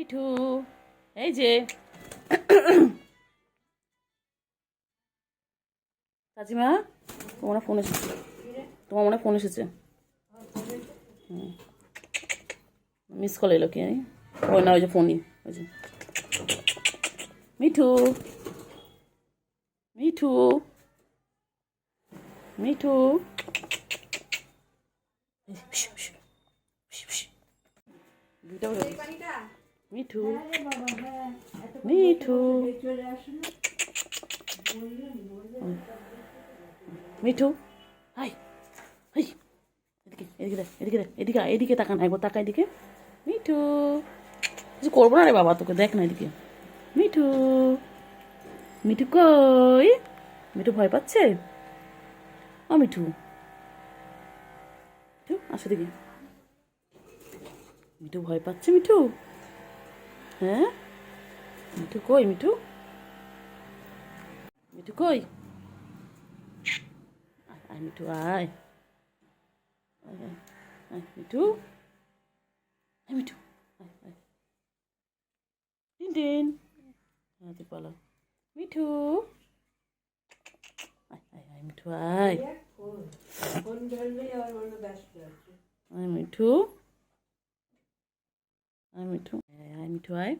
মিঠু, এই যে কাকিমা, তোমার ফোন এসেছে। তোমার মনে ফোন এসেছে। মিস কল এলো কি? ওই না, ওই যে ফোনই, ওই যে। মিঠু, মিঠু, মিঠু, মিঠু, মিঠু, মিঠু, হাই হাই, এদিকে এদিকে এদিকে এদিকে এদিকে তাকান, একবার তাকা এদিকে। মিঠু, কিছু করবো না রে বাবা, তোকে দেখ না এদিকে। মিঠু, মিঠু কই? মিঠু ভয় পাচ্ছে? ও মিঠু, মিঠু আসো দিকে। মিঠু ভয় পাচ্ছে? মিঠু, হ্যাঁ, মিঠু কই? মিঠু, মিঠু কই? আয় মিঠু, আয় আয় আয়, আয় মিঠু, আয় মিঠু, আয় আয়। টিন টিন, হাতে পালা। মিঠু, আয় আয় আয় মিঠু, আয় আয় মিঠু, আয় মিঠু, আয় মিঠু, আয়।